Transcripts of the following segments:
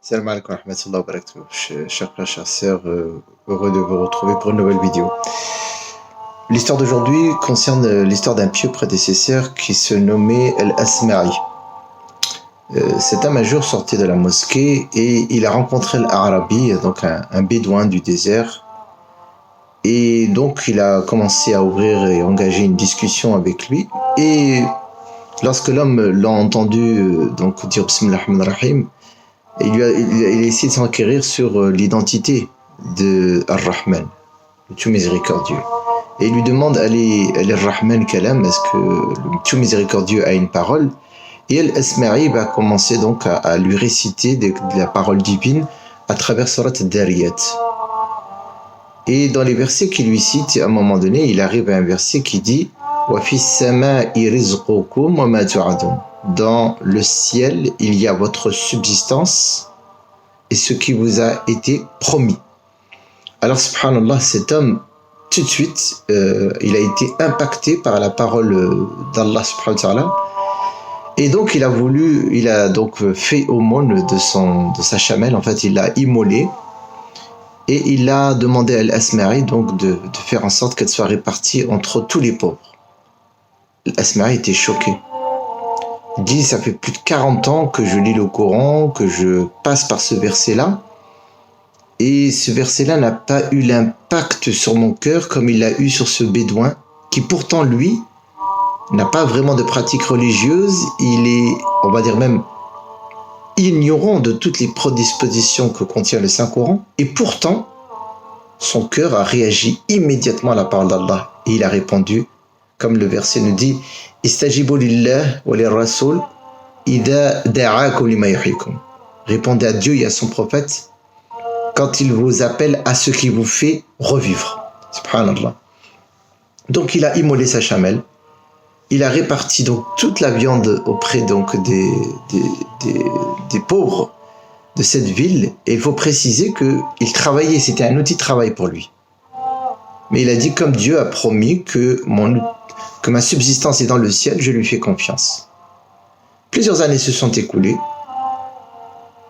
Salam alaikum wa rahmatullahi wa barakatuh. Chers frères, chères sœurs, heureux de vous retrouver pour une nouvelle vidéo. L'histoire d'aujourd'hui concerne l'histoire d'un pieux prédécesseur qui se nommait Al-Asma'i. Cet homme un jour sorti de la mosquée et il a rencontré l'Arabi, donc un bédouin du désert. Et donc il a commencé à ouvrir et engager une discussion avec lui. Et lorsque l'homme l'a entendu donc dire Bismillah ar-Rahman ar-Rahim, il a essayé de s'enquérir sur l'identité de Ar-Rahman, le tout miséricordieux. Et il lui demande Al-Rahman Kalam, est-ce que le tout miséricordieux a une parole? Et Al-Asma'i va commencer donc à lui réciter de la parole divine à travers Surat Al-Dariyat. Et dans les versets qu'il lui cite, à un moment donné, il arrive à un verset qui dit Wa fis sama'i rizqukum wa ma tu'adun. Dans le ciel, il y a votre subsistance et ce qui vous a été promis. Alors, subhanallah, cet homme, tout de suite, il a été impacté par la parole d'Allah, subhanahu wa ta'ala. Et donc, il a donc fait aumône de sa chamelle. En fait, il l'a immolé. Et il a demandé à Al-Asma'i donc de faire en sorte qu'elle soit répartie entre tous les pauvres. Al-Asma'i était choqué. Il dit, ça fait plus de 40 ans que je lis le Coran, que je passe par ce verset-là. Et ce verset-là n'a pas eu l'impact sur mon cœur comme il l'a eu sur ce bédouin, qui pourtant, lui, n'a pas vraiment de pratique religieuse. Il est, on va dire même, ignorant de toutes les prédispositions que contient le Saint-Coran. Et pourtant, son cœur a réagi immédiatement à la parole d'Allah. Et il a répondu, comme le verset nous dit, Istajibu lillah wa lirrasul idha da'akum lima yuhyikum. Répondez à Dieu et à son prophète quand il vous appelle à ce qui vous fait revivre. Subhanallah. Donc il a immolé sa chamelle. Il a réparti donc toute la viande auprès donc des pauvres de cette ville. Et il faut préciser qu'il travaillait, c'était un outil de travail pour lui. Mais il a dit, comme Dieu a promis que ma subsistance est dans le ciel, je lui fais confiance. Plusieurs années se sont écoulées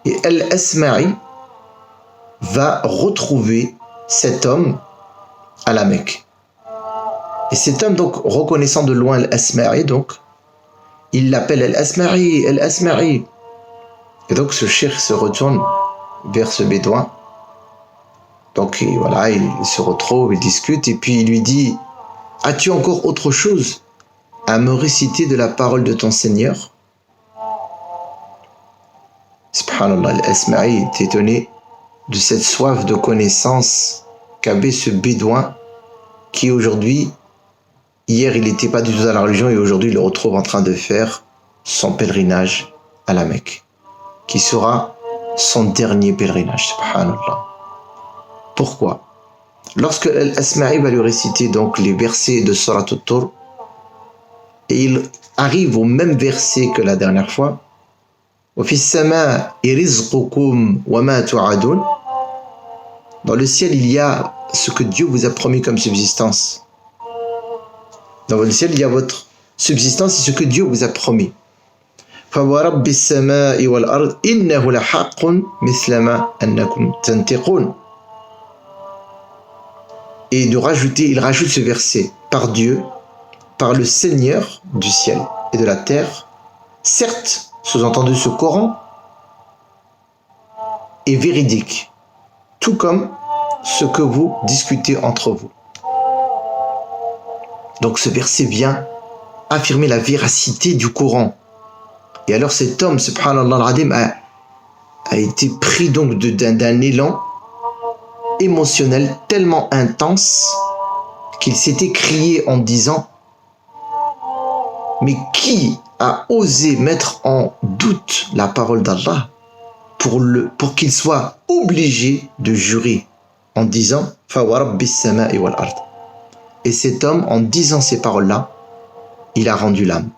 et Al-Asma'i va retrouver cet homme à la Mecque. Et cet homme, donc, reconnaissant de loin Al-Asma'i, donc, il l'appelle Al-Asma'i, Al-Asma'i. Et donc, ce cheikh se retourne vers ce bédouin. Donc, voilà, il se retrouve, il discute, et puis il lui dit, as-tu encore autre chose à me réciter de la parole de ton Seigneur? Subhanallah, Al-Asma'i est étonné de cette soif de connaissance qu'avait ce bédouin qui aujourd'hui, hier il n'était pas du tout dans la religion et aujourd'hui il le retrouve en train de faire son pèlerinage à la Mecque, qui sera son dernier pèlerinage, subhanallah. Pourquoi? Lorsque Al-Asma'i va lui réciter donc les versets de Surat At-Tur, et il arrive au même verset que la dernière fois, dans le ciel, il y a ce que Dieu vous a promis comme subsistance. Dans le ciel, il y a votre subsistance et ce que Dieu vous a promis. Et il rajoute ce verset, par Dieu, par le Seigneur du ciel et de la terre. Certes, sous-entendu, ce Coran est véridique, tout comme ce que vous discutez entre vous. Donc ce verset vient affirmer la véracité du Coran. Et alors cet homme, subhanallah al-Adim, a été pris donc d'un élan émotionnel tellement intense qu'il s'est écrié en disant « Mais qui a osé mettre en doute la parole d'Allah pour qu'il soit obligé de jurer en disant « Fa wa rabbis sama'i wal ard ». Et cet homme, en disant ces paroles-là, il a rendu l'âme.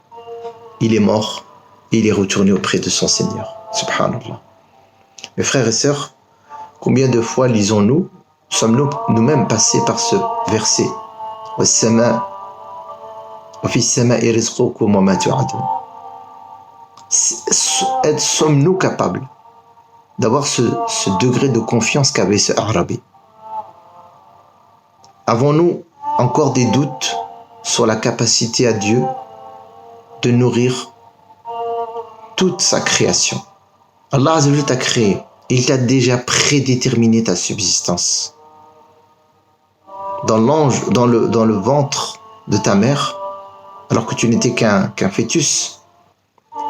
Il est mort et il est retourné auprès de son Seigneur. Subhanallah. Mes frères et sœurs, combien de fois lisons-nous, sommes-nous nous-mêmes passés par ce verset? Sommes-nous capables d'avoir ce degré de confiance qu'avait ce Arabi. Avons-nous encore des doutes sur la capacité à Dieu de nourrir toute sa création? Allah Azza wa Jalla t'a créé, il t'a déjà prédéterminé ta subsistance. Dans le ventre de ta mère, alors que tu n'étais qu'un fœtus,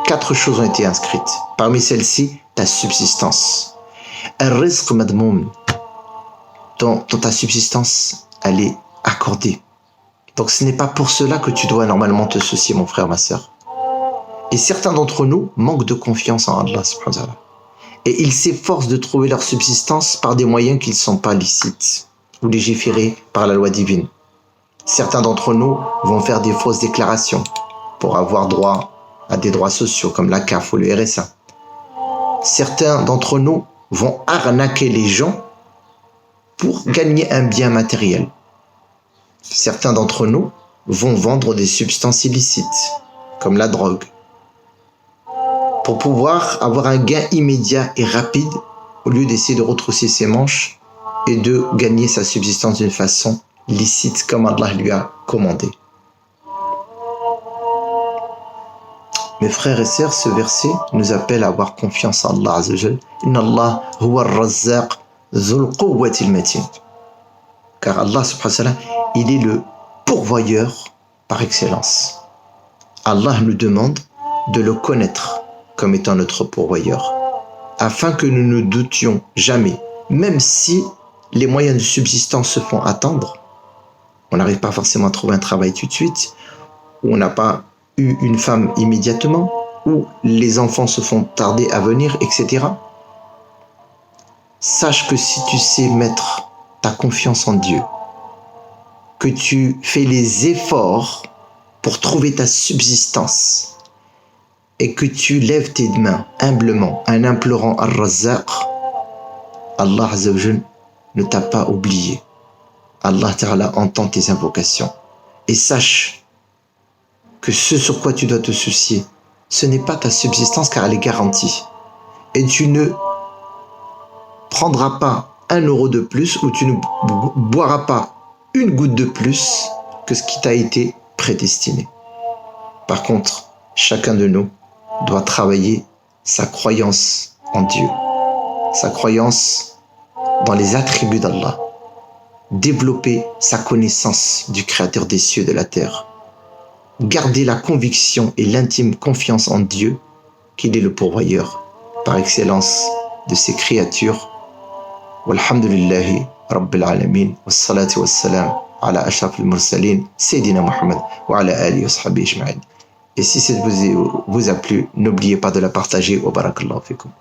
4 choses ont été inscrites. Parmi celles-ci, ta subsistance. Al-rizq madmoum. Dans ta subsistance, elle est accordée. Donc ce n'est pas pour cela que tu dois normalement te soucier, mon frère, ma sœur. Et certains d'entre nous manquent de confiance en Allah subhanahu wa ta'ala. Et ils s'efforcent de trouver leur subsistance par des moyens qui ne sont pas licites ou légiférés par la loi divine. Certains d'entre nous vont faire des fausses déclarations pour avoir droit à des droits sociaux comme la CAF ou le RSA. Certains d'entre nous vont arnaquer les gens pour gagner un bien matériel. Certains d'entre nous vont vendre des substances illicites comme la drogue pour pouvoir avoir un gain immédiat et rapide au lieu d'essayer de retrousser ses manches et de gagner sa subsistance d'une façon licite comme Allah lui a commandé. Mes frères et sœurs, ce verset nous appelle à avoir confiance en Allah Azza wa Jal. Inna Allah huwa ar-razzaq dhul quwwati al-matin. Car Allah subhanahu wa ta'ala, il est le pourvoyeur par excellence. Allah nous demande de le connaître comme étant notre pourvoyeur, afin que nous ne doutions jamais, même si les moyens de subsistance se font attendre, on n'arrive pas forcément à trouver un travail tout de suite, ou on n'a pas eu une femme immédiatement, ou les enfants se font tarder à venir, etc. Sache que si tu sais mettre ta confiance en Dieu, que tu fais les efforts pour trouver ta subsistance, et que tu lèves tes mains humblement en implorant Ar-Razzaq, Allah Azza wa Jal ne t'a pas oublié. Allah Ta'ala entend tes invocations. Et sache que ce sur quoi tu dois te soucier, ce n'est pas ta subsistance car elle est garantie. Et tu ne prendras pas 1 euro de plus ou tu ne boiras pas une goutte de plus que ce qui t'a été prédestiné. Par contre, chacun de nous doit travailler sa croyance en Dieu, sa croyance dans les attributs d'Allah, développer sa connaissance du Créateur des cieux et de la terre, garder la conviction et l'intime confiance en Dieu qu'il est le pourvoyeur par excellence de ses créatures. Walhamdulillahi Rabbil Alamin, wassalatu wassalam ala ashraf al-mursalin, Sayyidina Muhammad wa ala alihi wa sahbihi ajma'in. Et si cette vidéo vous a plu, n'oubliez pas de la partager. Wa barakallahu fikum.